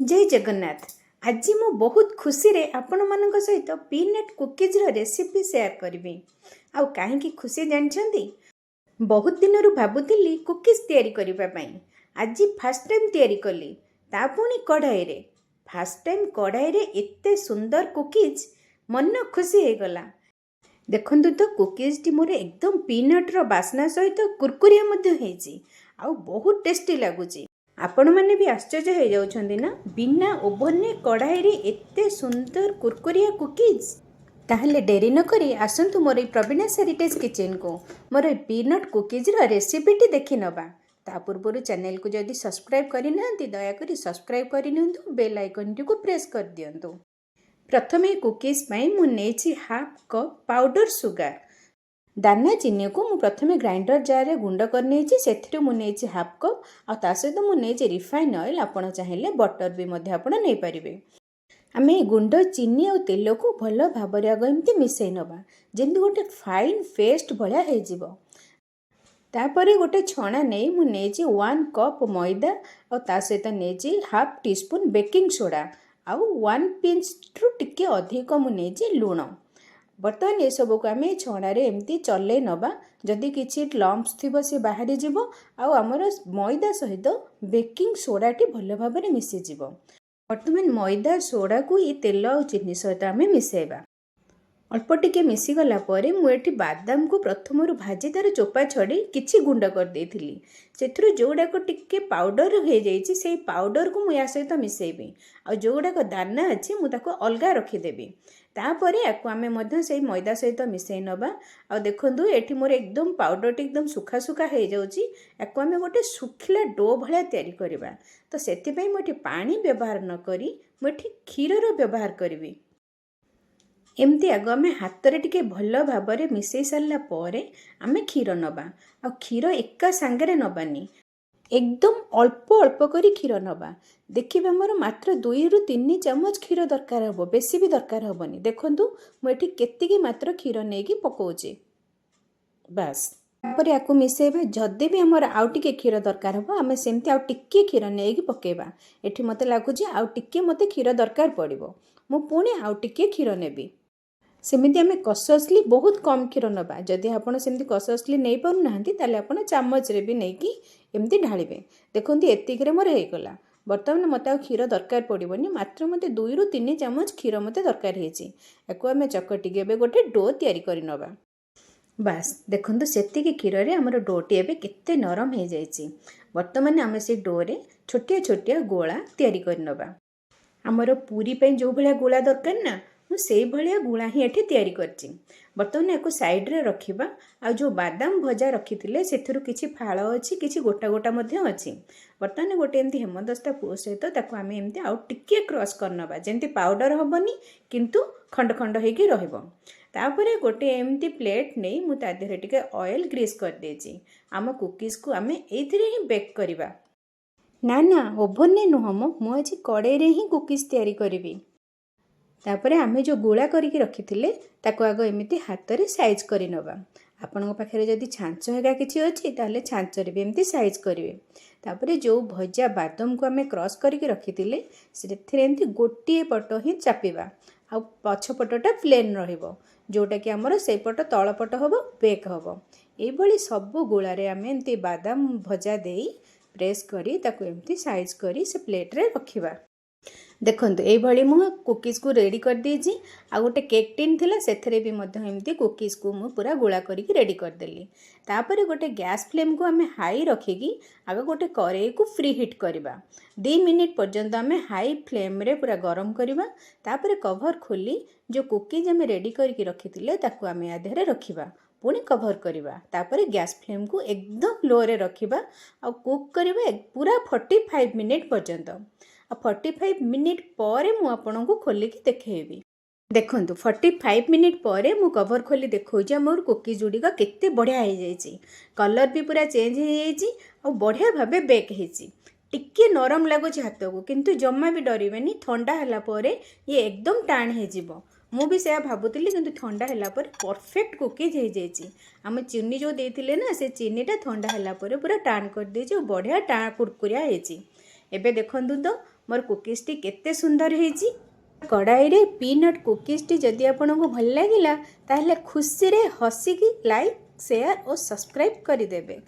जय जगन्नाथ। आज मु बहुत खुशी रे आपण मानक सहित पीनट कुकीज रेसिपी शेयर करी। आउ कहीं खुशी जानछंती, बहुत दिन भाबुतिली कुकीज तैयारी करिबा पई। आज फास्ट टाइम तैयारी कली, ता पुणी कढ़ाई रे। फास्ट टाइम कढ़ाई रे एते सुंदर कुकीज, मन खुशी हे गला। देखंतु तो कुकीज टी मोर एकदम पीनट रो बास्ना सहित कुरकुरिया मध्ये हेची, आउ बहुत टेस्टी लागुची। आपण मैंने भी आश्चर्य हो जाउछंदी ना, बिना ओवन ने कढ़ाई रे एते सुंदर कुरकुरिया कुकीज। ताहले डेरी न करी आसंतु मोर प्रवीणा हेरिटेज किचन को मोर पीनट कुकीज रो रेसिपी टी देखि नबा। ता पूर्व चैनल को जदि सब्सक्राइब करि नांती दया करी सब्सक्राइब करि नियंतु, बेल आइकन टी को प्रेस कर दियंतु। प्रथमे कुकीज पई मु नेछि हाफ कप पाउडर सुगर। दाना चीनी को मु प्रथमे ग्राइंडर जार रे गुंड करने से मुझे हाफ कप आ सहित मुझे रिफाइन ऑयल आपण चाहिए बटर भी नहीं पारे। आम गुंड चीनी और तेल को भल भाव एमती मिसई नवा जमी गोटे फाइन पेस्ट भाया तापर गोटे छणा नहीं मुझे 1 कप मैदा और सहित नहीं half tea spoon baking soda आउ 1 पिंच रु टिके अधिक मुझे लुण। बर्तमान ये सब को आम छणारे एमती चले नवा, जदि किसी लम्प्स थी सी बाहरी जीव आमर मैदा सहित बेकिंग सोडा टी भल भाव में मिसीज। बर्तमान मैदा सोडा को ये तेल और चीनी सहित आम मिसेबा। अल्प टिके मिसीगला मुझे बादाम को प्रथम भाजी तार चोपा छड़ी किछि गुंड कर देथिली। से जोड़ाक टिके पाउडर हो जाइए से पाउडर को मुझे सहित मिसेबी आ जोड़ाक दाना अच्छी मुझे अलग रखीदेवी। तापर याकू आम से मैदा सहित मिसई नवा। आ देखु ये मोर एकदम पाउडर टी एकदम सुखा सुखा हो जाऊँगी। याकू आम गोटे सुखिला डो भाया तैयारी करवा। तो से मुझे पानी व्यवहार न करी मुझे क्षीर व्यवहार करी। एमती आग आम हाथ में टिके भल भाव में मिसई सारा पर आम क्षीर नवा। आ क्षीर एका सांगरे नबानी, एकदम अल्प अल्प करी क्षीर नवा। देखिए मोर मात्र 2 रु 3 चामच क्षीर दरकार हम, बेसी भी दरकार हेनी। देखु मुझे केतिकी मात्र क्षीर नहीं पकाउचे बास। तापर या मिसेबा जदि भी आमर आउ टिके क्षीर दरकार हम आम सेमती आउ टिके क्षीर नहीं पकेबा। एठी मते लागुची आउ टिके मते क्षीर दरकार पड़िबो, मु पुणी आउ टिके क्षीर नेबी। सेमिति आम कससली बहुत कम क्षीर नवा। जदि आपड़ सेमती कससली नहीं पार ना ताले आपड़ चामच रे भी नहीं कि एमती ढालिबे। देखंतु एतिकरे मोर हेगला। बर्तमान मत आ क्षीर दरकार पड़ोनी, मात्र मते 2 रु 3 चामच क्षीर मते दरकार हेची। याकू आम चकटिके एबे गोटे डो तैयारी करि नबा। बास देखंतु सेतिकी क्षीर रे हमर डोटी एबे केते नरम हे जाईची। बर्तमान आम से डो रे छोटिया छोटिया गोला तैयारी करि नबा। हमर पूरी पे जो भलिया गोला दरकार ना मुझे भाया गुला ही एठी तैयारी करची। बर्तमान या साइड रे रखिबा। आ जो बादाम भजा रखी से किसी फाड़ अच्छी किसी गोटा गोटा अच्छी। बर्तमान गोटे एमती हेमदस्ता पुओ सहित ताको आम एमती आउ टिके क्रश करनबा जमती पाउडर हेनी किंतु खंड खंड होगी रहिबो। तापर गोटे एमती प्लेट नहीं मु ता देहरे टिके ऑयल ग्रीस कर देची। आम कुकीज को आम एथिरे ही बेक करबा। ना ना ओवन ने नुह मु आज कड़े रे ही कुकीज तैयारी करी। तापर आमे जो गोला करके रखी ताको आग एमती हाथ में साइज कर नवा। आपण पाखे जदि छांच हेगा किसी अच्छी ताले छांचरे भी एमती साइज करेंगे। तापर जो भजा बादाम को आम क्रश करके रखी से गोटे पट ही चापिबा आ पछपटा प्लेन रहिबो, जोटा कि आमर से पट तल पट हम बेक हम। ये सब गोलारे आम एमती बादाम भजा दे प्रेस करी ताको एमती साइज करी से प्लेट रे रखिबा। देखंतु ये भली मु कुकीज को रेडी कर देजी। आ गोटे केक टिन थिला सेथरे भी एमती कुकीज को मु पूरा गोला करके रेडी कर देली। तापर गोटे गैस फ्लेम को आम हाई रखिकी आग गोटे कड़ाई को फ्री हिट करवा। 2 मिनिट पर्यंत आम हाई फ्लेम रे पूरा गरम करवा। तापर कवर खोली जो कुकीज आम रेडी करके रखी ताको आम या देहरे रखिबा, पुणी कवर करवा। तापर गैस फ्लेम को एकदम लो रे रखिबा आ कुक करवा पूरा 45 मिनिट पर्यंत। 45 मिनिट पर मु आपन को खोलिकी देखेबी। देखंतु 45 मिनिट पर मु कवर खोली देखौछि मोर कुकीज जुड़िका केते बढ़िया हो जाइए। कलर भी पूरा चेंज हो जाइए और बढ़िया भाबे बेक होइछि। टिके नरम लगुच हाथ को किंतु जम्मा भी डरबेनी। ठंडा हला पर ये एकदम टाण हो जिवो। मु भी से भाबुतिली किंतु ठंडा हला पर परफेक्ट कुकीज हो जाइए। आम चीनी जो देथिले ना से चीनीटा ठंडा हला पर पूरा टाण कर देछि और बढ़िया कुरकुरिया होइछि। एबे देखंतु तो मोर कुकीज़टी केते सुंदर होईची। कड़ाई रे पीनट कुकीज़टी जदि आपको भल लगिला ताहले खुशी रे हसिकी लाइक शेयर और सब्सक्राइब करदेवे।